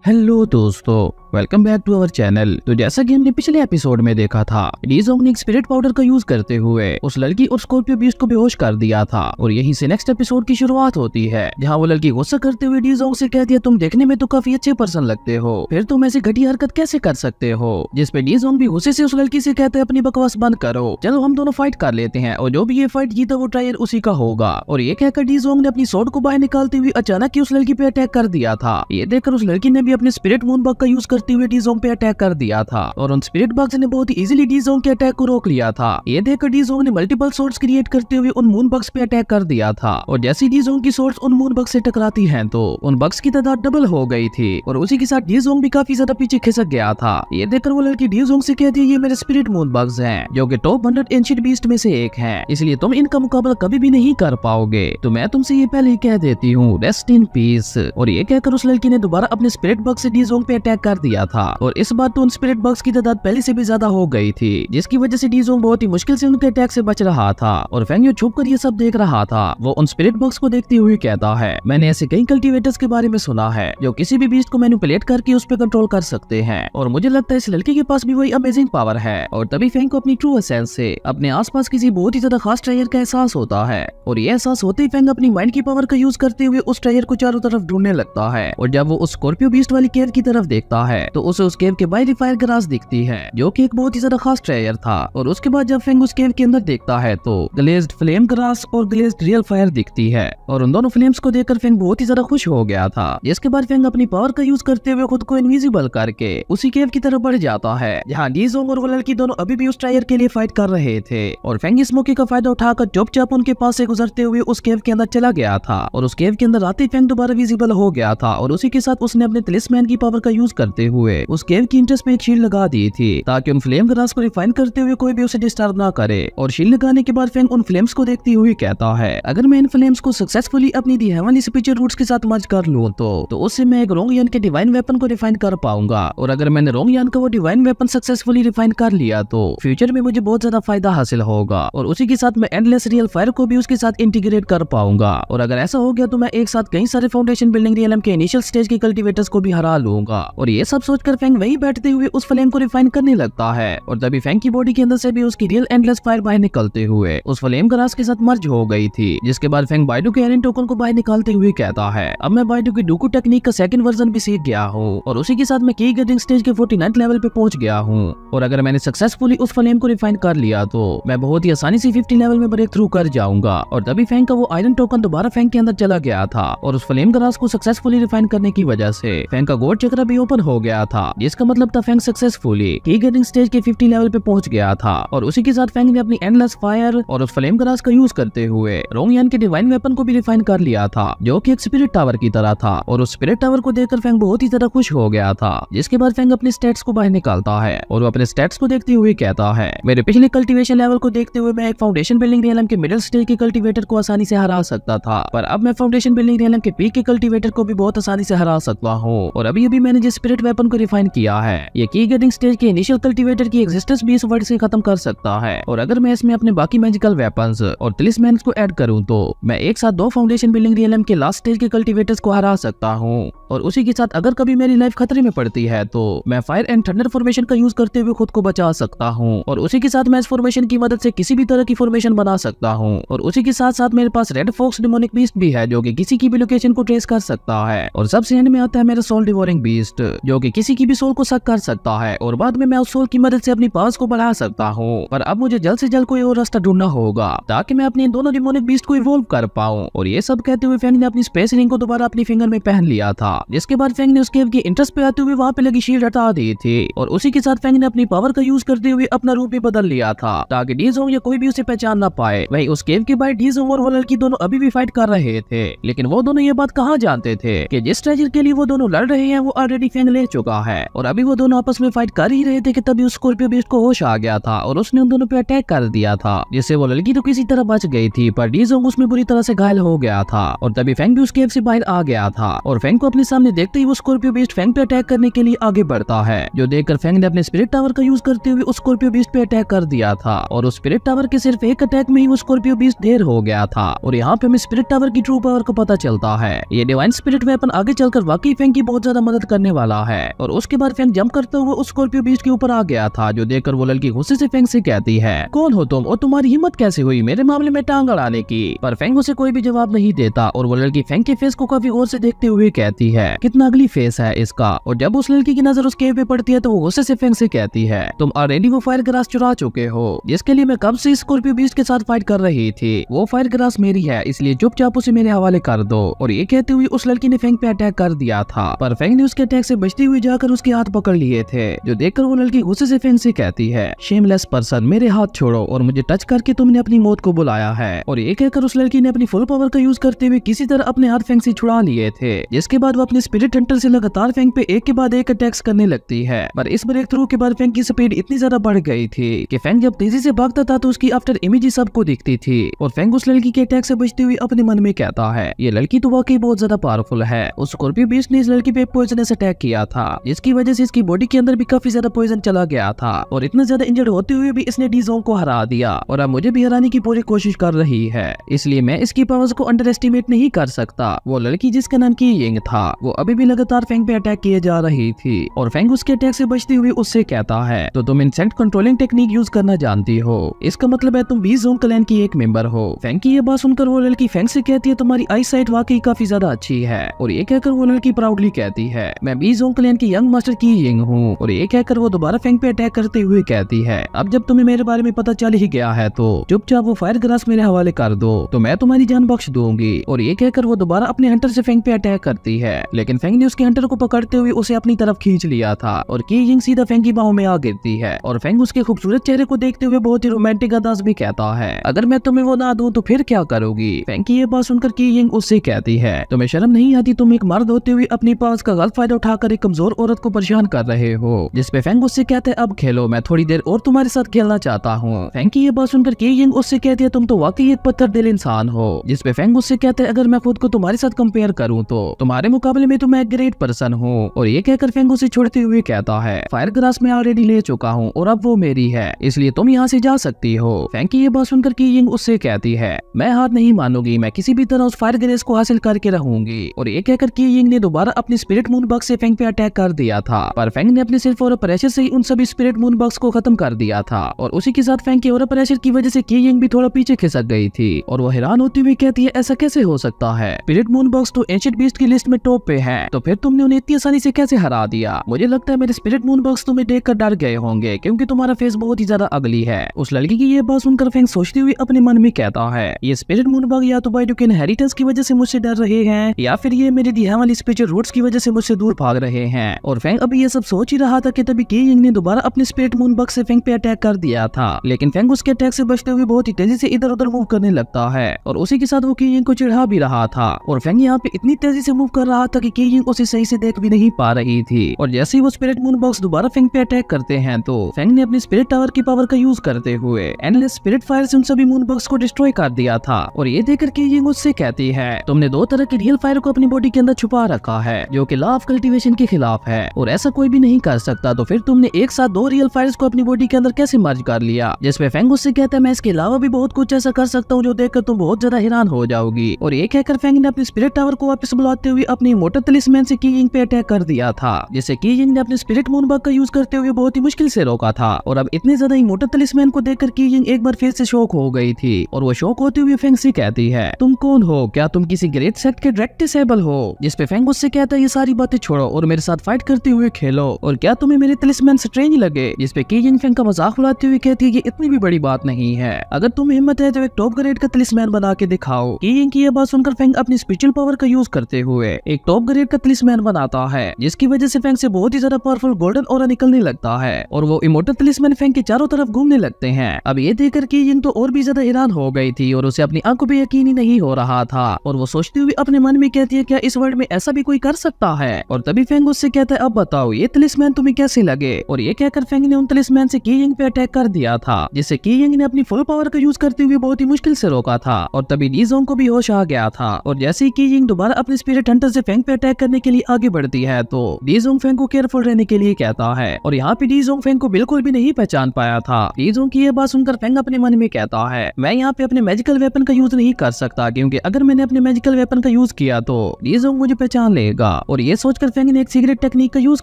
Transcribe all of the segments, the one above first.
Hello दोस्तों, welcome back to our channel. तो जैसा कि हमने पिछले एपिसोड में देखा था, ली जोंग ने स्पिरिट पाउडर का यूज करते हुए उस लड़की और स्कॉर्पियो बीस्ट को बेहोश कर दिया था। और यहीं से नेक्स्ट एपिसोड की शुरुआत होती है, जहां वो लड़की गुस्सा करते हुए ली जोंग से कहती है, तुम देखने में तो काफी अच्छे पर्सन लगते हो, फिर तुम ऐसी घटिया हरकत कैसे कर सकते हो। जिसपे ली जोंग भी गुस्से से उस लड़की से कहते हैं, अपनी बकवास बंद करो, चलो हम दोनों फाइट कर लेते हैं, और जो भी ये फाइट जीता वो ट्रायर उसी का होगा। और ये कहकर ली जोंग ने अपनी स्वॉर्ड को बाहर निकालते हुए अचानक ही उस लड़की पे अटैक कर दिया था। ये देखकर उस लड़की ने भी अपने स्पिरिट मून बग का यूज करते हुए ली जोंग पे अटैक कर दिया था, और उन स्पिरिट बग्स ने बहुत ही इजीली ली जोंग के अटैक को रोक लिया था। ये देखकर ली जोंग ने मल्टीपल स्वॉर्ड्स क्रिएट करते हुए उन मून बग्स पे अटैक कर दिया था। और जैसे ली जोंग की स्वॉर्ड्स उन मून बग्स से टकराती हैं, तो उन बग्स की तादाद डबल हो गई थी, और उसी के साथ ली जोंग भी काफी ज्यादा पीछे खिसक गया था। ये देखकर वो लड़की ली जोंग से कहती है, ये मेरे स्पिरिट मून बग्स हैं, जो कि टॉप 100 एंशिएंट बीस्ट में से एक हैं, इसलिए तुम इनका मुकाबला कभी भी नहीं कर पाओगे, तो मैं तुमसे ये पहले ही कह देती हूँ, रेस्ट इन पीस। और ये कहकर उस लड़की ने दोबारा अपने स्पिरिट बग से ली जोंग पे अटैक कर दिया था, और इस बार तो उन स्पिरिट बग्स की तादाद पहले से भी ज्यादा हो गई थी, जिसकी वजह से ली जोंग बहुत ही मुश्किल से उनके अटैक से बच रहा था। और फेंग यू छुपकर ये सब देख रहा था। वो उन स्पिरिट बग्स को देखते हुए कहता है, मैंने ऐसे कई कल्टीवेटर्स के बारे में सुना है जो किसी भी बीस्ट को मैनिपुलेट करके उस पर कंट्रोल कर सकते हैं, और मुझे लगता है इस लड़की के पास भी वही अमेजिंग पावर है। और तभी फेंग को अपनी ट्रू एसेंस से अपने आसपास किसी बहुत ही ज्यादा खास ट्रायर का एहसास होता है, और ये एहसास होते ही फेंग अपनी माइंड की पावर का यूज करते हुए उस ट्रायर को चारों तरफ ढूंढने लगता है। और जब वो उस स्कॉर्पियो बीस्ट वाली केव की तरफ देखता है, तो उसे उस केव के बाहर फायर ग्रास दिखती है, जो कि एक बहुत ही ज्यादा खास ट्रायर था। और उसके बाद जब फेंग उस केव के अंदर देखता है, तो ग्लेज्ड फ्लेम ग्रास और ग्लेज्ड रियल फायर दिखती है, और उन दोनों फ्लेम्स को देखकर फेंग बहुत ही ज्यादा खुश हो गया था। जिसके बाद फेंग अपनी पावर का यूज करते हुए खुद को इनविजिबल करके उसी केव की तरफ बढ़ जाता है, जहाँ ली जोंग और वो लड़की दोनों अभी भी उस ट्रायर के लिए फाइट कर रहे थे। और फेंग इस मौके का फायदा उठाकर चुपचाप उनके पास से गुजरते हुए उस केव के अंदर चला गया था, और उस केव के अंदर आते ही फेंग दोबारा विजिबल हो गया था। और उसी के साथ उसने अपने तलिस्मैन की पावर का यूज करते हुए उस केव की इंट्रेस्ट में एक शील्ड लगा दी थी, ताकि उन फ्लेम ग्रास को रिफाइन करते हुए कोई भी उसे डिस्टर्ब ना करे। और शील्ड लगाने के बाद फेंग उन फ्लेम्स को देखते हुए कहता है, अगर मैं इन फ्लेम्स को सक्सेसफुली अपनी दी हेवनली स्पिरिचुअल रूट्स के साथ मर्ज कर लूं, तो उससे मैं एक रोंग यान के डिवाइन वेपन को रिफाइन कर पाऊंगा। और अगर मैंने रोंग यान का वो डिवाइन वेपन सक्सेसफुली रिफाइन कर लिया, तो फ्यूचर में मुझे बहुत ज्यादा फायदा हासिल होगा, और उसी के साथ मैं एंडलेस रियल फायर को भी उसके साथ इंटीग्रेट कर पाऊंगा। और अगर ऐसा हो गया, तो मैं एक साथ कई सारे फाउंडेशन बिल्डिंग रियलम के इनिशियल स्टेज के कल्टीवेटर्स को भी हरा लूंगा। और ये सब सोचकर फेंग वहीं बैठते हुए उस फ्लेम को रिफाइन करने लगता है, और तभी फेंग की बॉडी के अंदर से भी उसकी रियल एंडलेस फायर बाहर निकलते हुए उस फ्लेम ग्रास के साथ मर्ज हो गई थी। जिसके बाद फेंग बाइडू के एरन टोकन को बाहर निकालते हुए कहता है, अब मैं बाइडू की डूकू टेक्निक का सेकंड वर्जन भी सीख गया हूँ, और उसी के साथ मैं की गेटिंग स्टेज के 49 लेवल पे पहुंच गया हूँ। और अगर मैंने सक्सेसफुली उस फ्लेम को रिफाइन कर लिया, तो मैं बहुत ही आसानी से 50 लेवल में ब्रेक थ्रू कर जाऊंगा। और तभी फेंग का वो आयरन टोकन दोबारा फेंग के अंदर चला गया था, और उस फ्लेम ग्रास को सक्सेसफुली रिफाइन करने की वजह से फेंग का गोल्ड चक्र भी ओपन हो गया था, जिसका मतलब था फेंग सक्सेसफुली की गेटिंग स्टेज के 50 लेवल पे पहुंच गया था। और उसी के साथ फेंग ने अपनी एंडलेस फायर और उस फ्लेम ग्रास का यूज करते हुए रोंग यान के डिवाइन वेपन को भी रिफाइन कर लिया था, जो कि एक स्पिरिट टावर की तरह था। और उस स्पिरिट टावर को देखकर फेंग बहुत ही ज्यादा खुश हो गया था। जिसके बाद फेंग अपने स्टेट्स को बाहर निकालता है, और वो अपने स्टेट्स को देखते हुए कहता है, मेरे पिछले कल्टीवेशन लेवल को देखते हुए मैं एक फाउंडेशन बिल्डिंग रियलम के मिडिल स्टेज के कल्टीवेटर को आसानी से हरा सकता था, पर अब मैं फाउंडेशन बिल्डिंग रियलम के पीक के कल्टीवेटर को भी बहुत आसानी से हरा सकता हूँ। और अभी अभी मैंने जिस स्पिरिट वेपन को रिफाइन किया है, ये की गेटिंग स्टेज के इनिशियल कल्टीवेटर की एग्जिस्टेंस भी इस वर्ड से खत्म कर सकता है। और अगर मैं इसमें अपने बाकी मैजिकल वेपन्स और तलिस्मैन्स को ऐड करूं, तो मैं एक साथ 2 फाउंडेशन बिल्डिंग रियलम के लास्ट स्टेज के कल्टीवेटर्स को हरा सकता हूं। और उसी के साथ अगर कभी मेरी लाइफ खतरे में पड़ती है, तो मैं फायर एंड थंडर फॉर्मेशन का यूज करते हुए खुद को बचा सकता हूं। और उसी के साथ मैं इस फॉर्मेशन की मदद से किसी भी तरह की फॉर्मेशन बना सकता हूं। और उसी के साथ साथ मेरे पास रेड फॉक्स डेमोनिक बीस्ट भी है, जो कि किसी की भी लोकेशन को ट्रेस कर सकता है। और सबसे एंड में आता है मेरा सोल डिवोरिंग बीस्ट, जो कि किसी की भी सोल को सक कर सकता है, और बाद में मैं उस सोल की मदद से अपनी पावर्स को बढ़ा सकता हूँ। पर अब मुझे जल्द से जल्द कोई और रास्ता ढूंढना होगा, ताकि मैं अपने दोनों डिमोनिक बीस्ट को इवॉल्व कर पाऊं। और ये सब कहते हुए फेंग ने अपनी स्पेस रिंग को दोबारा अपनी फिंगर में पहन लिया था। जिसके बाद फेंग ने उस केव की इंटरेस्ट पे आते हुए वहाँ पे लगी शील्ड हटा दी थी, और उसी के साथ फेंग ने अपनी पावर का यूज करते हुए अपना रूप भी बदल लिया था, ताकि ली जोंग या कोई भी उसे पहचान ना पाए। वही उस केव के बाहर ली जोंग और वो लड़की दोनों अभी भी फाइट कर रहे थे, लेकिन वो दोनों ये बात कहाँ जानते थे कि जिस ट्रेजर के लिए वो दोनों लड़ रहे हैं, वो ऑलरेडी फेंग ले चुका है। और अभी वो दोनों आपस में फाइट कर ही रहे थे कि तभी उस स्कॉर्पियो बीस्ट को होश आ गया था, और उसने उन दोनों पे अटैक कर दिया था, जिससे वो लड़की तो किसी तरह बच गई थी, पर ली जोंग उसमें बुरी तरह से घायल हो गया था। और तभी फेंग भी उस केव से बाहर आ गया था, और फेंग को अपने सामने देखते ही वो स्कॉर्पियो बीस्ट फेंग पे अटैक करने के लिए आगे बढ़ता है, जो देखकर फेंग ने अपने स्पिरिट टावर का यूज करते हुए उस स्कॉर्पियो बीस्ट पे अटैक कर दिया था। और उस स्पिरिट टावर के सिर्फ एक अटैक में ही वो स्कॉर्पियो बीस्ट ढेर हो गया था। और यहाँ पे हमें स्पिरिट टावर की ट्रू पावर को पता चलता है। ये डिवाइन स्पिरिट वेपन आगे चलकर वाकई फेंग की बहुत ज्यादा मदद करने वाला है। और उसके बाद फेंग जंप करते हुए उस स्कॉर्पियो बीस्ट के ऊपर आ गया था, जो देखकर वो लड़की गुस्से से फेंग से कहती है, कौन हो तुम और तुम्हारी हिम्मत कैसे हुई मेरे मामले में टांग अड़ाने की। पर फेंग उसे कोई भी जवाब नहीं देता और वो लड़की फेंग के फेस को काफी गौर से देखते हुए कहती है, कितना अगली फेस है इसका। और जब उस लड़की की नजर उस केव पे पड़ती है तो वो गुस्से से फेंग से कहती है, तुम ऑलरेडी वो फायर ग्रास चुरा चुके हो, जिसके लिए मैं कब से स्कॉर्पियो बीस्ट के साथ फाइट कर रही थी। वो फायर ग्रास मेरी है, इसलिए चुपचाप उसे मेरे हवाले कर दो। और ये कहते हुए उस लड़की ने फेंग पे अटैक कर दिया था, पर फेंग ने उसके अटैक से बचती हुई जाकर उसके हाथ पकड़ लिए थे, जो देखकर वो लड़की गुस्से से फेंग से कहती है, शेमलेस पर्सन, मेरे हाथ छोड़ो और मुझे टच करके तुमने अपनी मौत को बुलाया है। और ये कहकर उस लड़की ने अपनी फुल पावर का यूज करते हुए किसी तरह अपने हाथ फेंग से छुड़ा लिए थे, जिसके बाद वो अपने स्पिरिट हंटर से लगातार फेंग पे एक के बाद एक अटैक्स करने लगती है। पर इस ब्रेक थ्रू के बाद फेंग की स्पीड इतनी ज्यादा बढ़ गई थी कि फेंग जब तेजी से भागता था तो उसकी आफ्टर इमेज सबको दिखती थी। और फेंग उस लड़की के अटैक से बचते हुए अपने मन में कहता है, ये लड़की तो वाकई बहुत ज्यादा पावरफुल है। उस स्कॉर्पियो बीस्ट ने इस लड़की पे पॉइजनस अटैक किया था, जिसकी वजह से इसकी बॉडी के अंदर भी काफी ज्यादा पॉइजन चला गया था और इतना ज्यादा इंजर्ड होते हुए भी इसने डीजोंग को हरा दिया और अब मुझे भी हराने की पूरी कोशिश कर रही है, इसलिए मैं इसकी पावर्स को अंडर एस्टिमेट नहीं कर सकता। वो लड़की जिसका नाम की यिंग था वो अभी भी लगातार फेंग पे अटैक किए जा रही थी और फेंग उसके अटैक से बचते हुए उससे कहता है, तो तुम इंसेक्ट कंट्रोलिंग टेक्निक यूज करना जानती हो, इसका मतलब है तुम बी जोन क्लैन की एक मेंबर हो। फेंग की ये बात सुनकर वो लड़की फेंग से कहती है, तुम्हारी आई साइट वाकई काफी ज्यादा अच्छी है। और ये कहकर वो लड़की प्राउडली कहती है, मैं बी जोन क्लैन की यंग मास्टर की यिंग हूँ। और ये कहकर वो दोबारा फेंग पे अटैक करते हुए कहती है, अब जब तुम्हें मेरे बारे में पता चल ही गया है तो चुपचाप वो फायर ग्रास मेरे हवाले कर दो, तो मैं तुम्हारी जान बख्श दूंगी। और ये कहकर वो दोबारा अपने हंटर से फेंग पे अटैक करती है, लेकिन फेंग ने उसके हंटर को पकड़ते हुए उसे अपनी तरफ खींच लिया था और की यिंग सीधा फेंग की बाहों में आ गिरती है। और फेंग उसके खूबसूरत चेहरे को देखते हुए बहुत ही रोमांटिक अंदाज में कहता है, अगर मैं तुम्हें वो ना दूं तो फिर क्या करोगी। फेंग की ये बात सुनकर की यिंग उससे कहती है, तुम्हें शर्म नहीं आती, तुम एक मर्द होते हुए अपनी पास का गलत फायदा उठाकर एक कमजोर औरत को परेशान कर रहे हो। जिसपे फेंग उससे कहते है, अब खेलो, मैं थोड़ी देर और तुम्हारे साथ खेलना चाहता हूँ। फेंग की ये बात सुनकर की यिंग उससे कहती है, तुम तो वाकई एक पत्थर दिल इंसान हो। जिसपे फेंग उससे कहते है, अगर मैं खुद को तुम्हारे साथ कंपेयर करूँ तो तुम्हारे मुकाबले में तो मैं एक ग्रेट पर्सन हूँ। और ये कहकर फेंग उसे छोड़ते हुए कहता है, फायर ग्रास मैं ऑलरेडी ले चुका हूँ और अब वो मेरी है, इसलिए तुम यहाँ से जा सकती हो। फेंग की ये बात सुनकर की यिंग उससे कहती है, मैं हार नहीं मानूंगी, मैं किसी भी तरह उस फायर ग्रेस को हासिल करके रहूंगी। और ये कहकर की यिंग ने दोबारा अपनी स्पिरिट मून बॉक्स से फेंग पे अटैक कर दिया था, पर फेंग ने अपने सिर्फ और प्रेशर से ही उन सभी स्पिरिट मून बॉक्स को खत्म कर दिया था। और उसी के साथ फेंग के और प्रेशर की वजह से की यिंग भी थोड़ा पीछे खिसक गई थी और वो हैरान होती हुई कहती है, ऐसा कैसे हो सकता है, स्पिरिट मून बॉक्स तो एंशिएंट बीस्ट की लिस्ट में टॉप पे है, तो फिर तुमने उन्हें इतनी आसानी से कैसे हरा दिया। मुझे लगता है मेरे स्पिरिट मून बॉक्स तुम्हें देखकर डर गए होंगे क्योंकि तुम्हारा फेस बहुत ही ज्यादा अगली है। उस लड़की की ये बात सुनकर फेंग सोचती हुई अपने मन में कहता है, ये स्पिरिट मून बॉक्स या तो बायोटिक इनहेरिटेंस की वजह से मुझसे डर रहे हैं या फिर ये मेरे दी हेवनली स्पिरिचुअल रूट्स की वजह से मुझसे दूर भाग रहे हैं। और फेंग अभी ये सब सोच ही रहा था कि तभी की यिंग ने दोबारा अपने स्पिरिट मून बॉक्स से फेंग पे अटैक कर दिया था, लेकिन फेंग उसके अटैक से बचते हुए बहुत ही तेजी से इधर उधर मूव करने लगता है और उसी के साथ वो की यिंग को चिढ़ा भी रहा था। और फेंग यहाँ पे इतनी तेजी से मूव कर रहा था कि की यिंग उसे सही से देख भी नहीं पा रही थी। और जैसे ही वो स्पिरिट मून बॉक्स दोबारा फेंग पे अटैक करते हैं तो फेंग ने अपनी स्पिरिट टावर की पावर का यूज करते हुए एंडलेस स्पिरिट फायर से उन सभी मून बॉक्स को डिस्ट्रॉय कर दिया था। और ये देखकर की यिंग उससे कहती है, तुमने दो तरह की रियल फायर को अपनी बॉडी के अंदर छुपा रखा है जो कि लॉ ऑफ कल्टीवेशन के खिलाफ है और ऐसा कोई भी नहीं कर सकता, तो फिर तुमने एक साथ दो रियल फायर्स को अपनी बॉडी के अंदर कैसे मर्ज कर लिया। जिसपे फेंग उससे कहता है, मैं इसके अलावा भी बहुत कुछ ऐसा कर सकता हूँ जो देखकर तुम बहुत ज्यादा हैरान हो जाओगी। और ये कहकर फेंग ने अपने स्पिरिट टावर को वापस बुलाते हुए अपनी इमोर्टल तलिस्मैन से की यिंग पे अटैक कर दिया था, जिसे की यिंग ने अपने स्पिरिट मून बॉक्स का यूज करते हुए बहुत ही मुश्किल से रोका था। और अब इतने ज्यादा इमोर्टल तलिस्मैन को देखकर की यिंग एक बार फिर से शॉक हो गई थी और वो शॉक होते हुए फेंग से कहती है, तुम कौन हो, क्या तुम किसी ग्रेट सेक्ट के डायरेक्ट डिसेबल हो। जिसपे फेंग उससे कहता है, ये सारी बातें छोड़ो और मेरे साथ फाइट करते हुए खेलो, और क्या तुम्हें मेरे तलिस्मैन स्ट्रेंज लगे। जिसपे की यिंग फेंग का मजाक उड़ाते हुए कहती है, ये इतनी भी बड़ी बात नहीं है, अगर तुम्हें हिम्मत है तो एक टॉप ग्रेड का तलिस्मैन बना के दिखाओ। की यिंग की ये बात सुनकर फेंग अपनी स्पिरिचुअल पावर का यूज करते हुए एक टॉप ग्रेड का तलिस्मैन बनाता है, जिसकी वजह से फेंग से बहुत ही ज्यादा पावरफुल गोल्डन ऑरा निकलने लगता है और वो इमोर्टल तलिस्मैन फेंग के चारों तरफ घूमने लगते हैं। अब ये देखकर की यिंग तो और भी ज्यादा हैरान हो गई थी और उसे अपनी आंखों पे यकीन ही नहीं हो रहा था और वो सोचती हुई अपने मन में कहती है, क्या इस वर्ल्ड में ऐसा भी कोई कर सकता है। और तभी फेंग उससे कहता है, अब बताओ ये तलिस्मैन तुम्हें कैसे लगे। और ये कहकर फेंग ने उन तलिस्मैन से की यिंग पे अटैक कर दिया था, जिससे की यिंग ने अपनी फुल पावर का यूज करते हुए बहुत ही मुश्किल से रोका था। और तभी डीजोंग को भी होश आ गया था और जैसे ही की यिंग दोबारा अपने स्पिरिट हंटर से फेंग पे अटैक करने के लिए आगे बढ़ती है तो डीजोंग फेंग को केयरफुल रहने के लिए कहता है। और यहाँ पे डीजोंग फेंग को बिल्कुल भी नहीं पहचान पाया था। डीजोंग की ये बात सुनकर फेंग अपने मन में कहता है, मैं यहाँ पे अपने मैजिकल वेपन का यूज नहीं कर सकता क्योंकि अगर मैंने अपने मैजिकल वेपन का यूज किया तो डीजोंग मुझे पहचान लेगा। और ये सोचकर फेंग ने एक सीक्रेट टेक्निक का यूज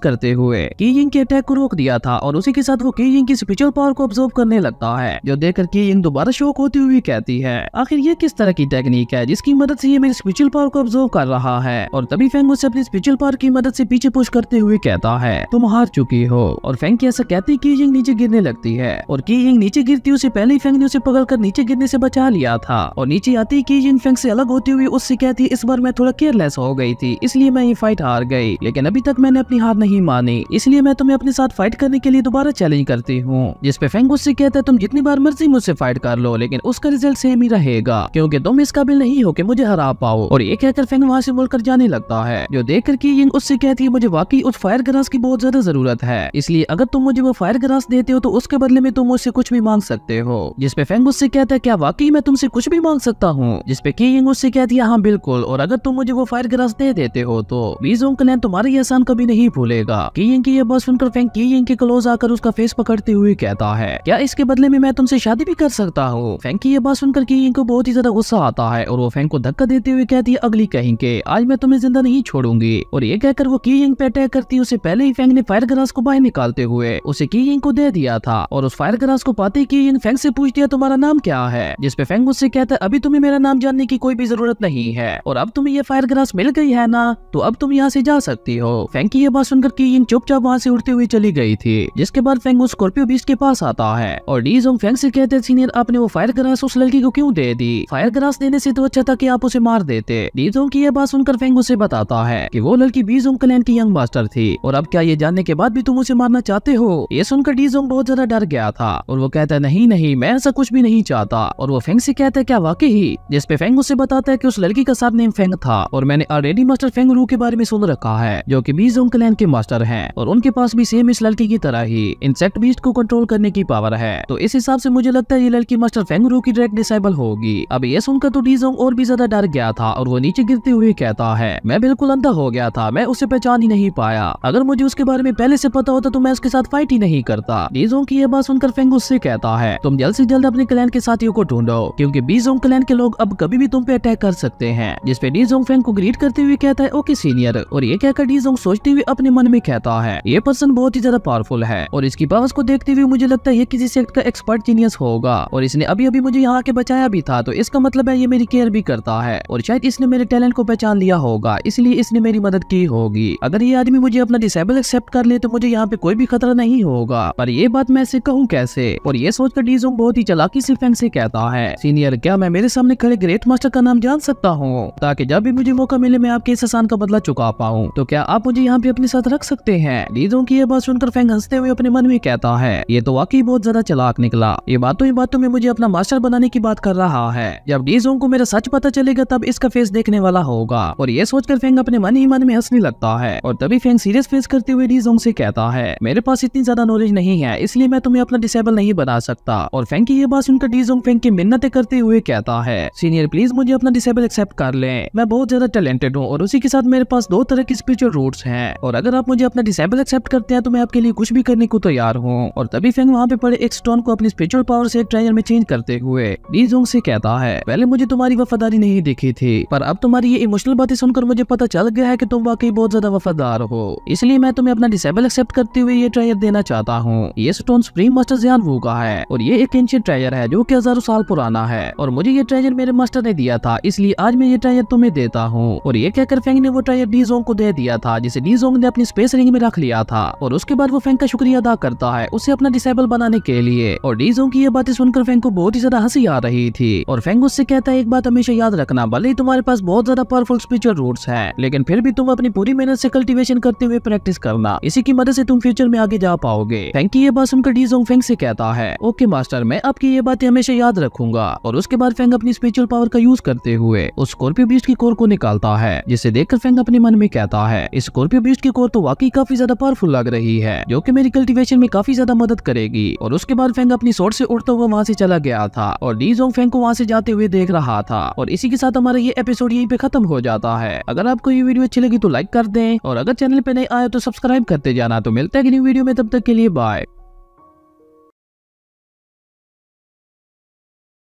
करते हुए की यिंग के अटैक को रोक दिया था और उसी के साथ वो की यिंग की स्पिरिचुअल पावर को ऑब्जर्व करने लगता है, जो देखकर की यिंग दोबारा शॉक होती हुई कहती है आखिर ये किस तरह की टेक्निक है जिसकी मदद से ये मेरी स्पिरिचुअल पावर को ऑब्जर्व कर रहा है। और तभी फेंग उसे अपनी स्पिरिचुअल पावर की मदद से पीछे पुश करते हुए कहता है तुम हार चुकी हो। और फेंग की ऐसा कहती की यिंग नीचे गिरने लगती है और की यिंग नीचे गिरती उससे पहले ही फेंग ने उसे पकड़कर नीचे गिरने से बचा लिया था। और नीचे आती की यिंग फेंग से अलग होती हुई उससे कहती इस बार मैं थोड़ा केयरलेस हो गई थी इसलिए मैं ये फाइट हार गई, लेकिन अभी तक मैंने अपनी हार नहीं मानी, इसलिए मैं तुम्हें अपने साथ फाइट करने के लिए दोबारा चैलेंज करती हूँ। जिस पे फेंग उससे कहता है तुम जितनी बार मर्जी मुझसे फाइट कर लो लेकिन उसका रिजल्ट सेम ही रहेगा क्योंकि तुम इस काबिल नहीं हो कि मुझे हरा पाओ। और ये कहकर फेंग वहाँ से मुड़कर जाने लगता है, जो देखकर की यिंग उससे कहती है मुझे वाकई उस फायर ग्रास की बहुत ज्यादा जरूरत है, इसलिए अगर तुम मुझे वो फायर ग्रास देते हो तो उसके बदले में तुम मुझसे कुछ भी मांग सकते हो। जिस पे फेंग उससे कहता है क्या वाकई मैं तुमसे कुछ भी मांग सकता हूँ? जिस पे की यिंग उससे कहती है हाँ बिल्कुल, और अगर तुम मुझे वो फायर ग्रास दे देते हो तो वीजोंग क्लैन तुम्हारी एहसान कभी नहीं भूलेगा। की यिंग की ये बात सुनकर फेंग की यिंग के क्लोज आकर उसका फेस पकड़ते हुए कहता है क्या इसके बदले में मैं तुमसे शादी भी कर सकता हूँ? फेंग की ये बात सुनकर की यिंग को बहुत ही ज्यादा गुस्सा आता है और वो फेंग को धक्का देते हुए कहती है अगली कहीं के आज मैं तुम्हें जिंदा नहीं छोड़ूंगी। और ये कहकर वो की यिंग पे अटैक करती है। उससे पहले ही फेंग ने फायर ग्रास को बाहर निकालते हुए उसे की यिंग को दे दिया था और उस फायर ग्रास को पाते की यिंग फेंग से पूछती है तुम्हारा नाम क्या है? जिस पे फेंग उससे कहता है अभी तुम्हें मेरा नाम जानने की कोई भी जरूरत नहीं है और अब तुम्हें ये फायर ग्रास मिल गई है ना, तो अब तुम यहाँ से जा सकती हो। फेंग की ये बात सुनकर की यिंग चुपचाप वहाँ से उड़ते हुए चली गई थी। जिसके बाद फेंग उस स्कॉर्पियो बीस्ट के पास आता है और डीजोंग फेंग से कहते हैं सीनियर आपने वो फायर ग्रास उस लड़की को क्यों दे दी? फायर ग्रास देने से तो अच्छा था कि आप उसे मार देते। डीजोंग की ये बात सुनकर फेंग उसे बताता है कि वो लड़की बीजोंग क्लैन की यंग मास्टर थी और अब क्या ये जानने के बाद भी तुम उसे मारना चाहते हो? ये सुनकर डीजोंग बहुत ज्यादा डर गया था और वो कहता है नहीं नहीं मैं ऐसा कुछ भी नहीं चाहता। और वो फेंग से कहता है क्या वाकई? जिस पे फेंग उसे बताता है कि उस लड़की का साथ नेम फेंग था और मैंने ऑलरेडी मास्टर फेंग रू के बारे में सुन रखा है जो कि बीजोंग क्लैन के मास्टर हैं और उनके पास भी सेम इस लड़की की तरह ही इंसेक्ट बीस्ट को कंट्रोल करने की पावर है। तो इस हिसाब से मुझे लगता है ये लड़की मास्टर फेंग रू की डायरेक्ट डिसेबल होगी। अब ये सुनकर तो डीजोंग और भी ज्यादा डर गया था और वो नीचे गिरते हुए कहता है मैं बिल्कुल अंधा हो गया था, मैं उसे पहचान ही नहीं पाया, अगर मुझे उसके बारे में पहले से पता होता तो मैं उसके साथ फाइट ही नहीं करता। डीजोंग की ये बात सुनकर फेंग उससे कहता है तुम जल्द से जल्द अपने क्लैन के साथियों को ढूंढो क्योंकि बीजोंग क्लैन के लोग अब कभी भी तुम पे अटैक कर सकते हैं। जिस पे डीजोंग फेंग को ग्रीट करते हुए कहता है ओके सीनियर। और ये कहकर डीजोंग सोचते हुए अपने मन में कहता है ये पर्सन बहुत ही ज्यादा पावरफुल है और इसकी पावर्स को देखते हुए मुझे लगता है ये किसी सेक्ट का एक्सपर्ट जीनियस होगा और इसने अभी अभी मुझे यहाँ के बचाया भी था, तो इसका मतलब है ये मेरी केयर भी करता है और शायद इसने मेरे टैलेंट को पहचान लिया होगा इसलिए इसने मेरी मदद की होगी। अगर ये आदमी मुझे अपना डिसेबल एक्सेप्ट कर ले तो मुझे यहाँ पे कोई भी खतरा नहीं होगा, पर ये बात मैं इसे कहूँ कैसे? और ये सोचकर डीजोंग बहुत ही चालाकी से फेंग से कहता है सीनियर क्या मैं मेरे सामने खड़े ग्रेट मास्टर का नाम जान सकता हूँ ताकि जब भी मुझे मौका मिले मैं आपके इस एहसान का बदला चुका पाऊँ, तो क्या आप मुझे यहाँ पे अपने साथ रख सकते हैं? डीजोंग की ये बात सुनकर फेंग हंसते हुए अपने मन में कहता है ये तो वाकई बहुत ज्यादा चालाक निकला, ये बातों में मुझे अपना मास्टर बनाने की बात कर रहा है। जब डीजोंग को मेरा सच पता चलेगा तब इसका फेस देखने वाला होगा। और ये सोचकर फेंग अपने मन ही मन में हंसने लगता है और तभी फेंग सीरियस फेस करते हुए डीजोंग से कहता है मेरे पास इतनी ज्यादा नॉलेज नहीं है इसलिए मैं तुम्हें अपना डिसेबल नहीं बना सकता। और फेंग की ये बात सुनकर डीजोंग फेंग की मिन्नतें करते हुए कहता है सीनियर प्लीज मुझे अपना डिसेबल एक्सेप्ट कर लें, मैं बहुत ज्यादा टैलेंटेड हूँ और उसी के साथ मेरे पास 2 तरह की स्पिरिचुअल रूट्स हैं और अगर आप मुझे अपना डिसेबल एक्सेप्ट करते हैं तो मैं आपके लिए कुछ भी करने को तैयार हूँ। और तभी फेंग वहाँ पे पड़े एक स्टोन को अपनी स्पिरिचुअल पावर से एक ट्रेजर में चेंज करते हुए डीजोंग से कहता है पहले मुझे तुम्हारी वफादारी नहीं दिखी थी पर अब तुम्हारी ये इमोशनल बातें सुनकर मुझे पता चल गया है कि तुम वाकई बहुत ज्यादा वफादार हो, इसलिए मैं तुम्हें अपना डिसेबल एक्सेप्ट करते हुए ये ट्रेजर देना चाहता हूँ। ये स्टोन सुप्रीम मास्टर ज़ियान वू का है और ये एक एंशिएंट ट्रेजर है जो कि हजारों साल पुराना है और मुझे ये ट्रेजर मेरे मास्टर ने दिया था इसलिए आज मैं ये ट्रेजर तुम्हें देता हूँ। और ये कहकर फेंग ने वो ट्रेजर डीजोंग को दे दिया था जिसे डीजोंग ने अपनी स्पेस रिंग में रख लिया था और उसके बाद वो फेंग का शुक्रिया अदा करता है उसे अपना डिसेबल बनाने के लिए। और डीजोंग की ये बातें सुनकर फेंग को बहुत ही ज्यादा हंसी आ रही थी और फेंग उससे कहता है एक बात हमेशा याद रखना, भले ही तुम्हारे पास बहुत ज्यादा पावरफुल स्पिरिचुअल रूट्स हैं लेकिन फिर भी तुम अपनी पूरी मेहनत से कल्टीवेशन करते हुए प्रैक्टिस करना, इसी की मदद से तुम फ्यूचर में आगे जा पाओगे। फेंग की ये बात सुनकर डीजोंग फेंग से कहता है ओके मास्टर मैं आपकी ये बातें हमेशा याद रखूंगा। और उसके बाद फेंग अपनी स्पिरिचुअल पावर का यूज करते हुए उस स्कॉर्पियो बीस्ट की कोर को निकालता है जिसे देखकर फेंग अपने मन में कहता है इस स्कॉर्पियो बीस्ट की कोर तो वाकई काफी ज्यादा पावरफुल लग रही है जो कि मेरी कल्टीवेशन में काफी ज्यादा मदद करेगी। और उसके बाद फेंग अपनी सोर्ड से उड़ता हुआ वहाँ से चला गया था और डीजोंग फेंग को वहाँ से जाते हुए देख रहा था। और इसी के साथ हमारा ये एपिसोड यहीं पे खत्म हो जाता है। अगर आपको ये वीडियो अच्छी लगी तो लाइक कर दें और अगर चैनल पे नए आए तो सब्सक्राइब करते जाना। तो मिलते हैं न्यू वीडियो में, तब तक के लिए बाय।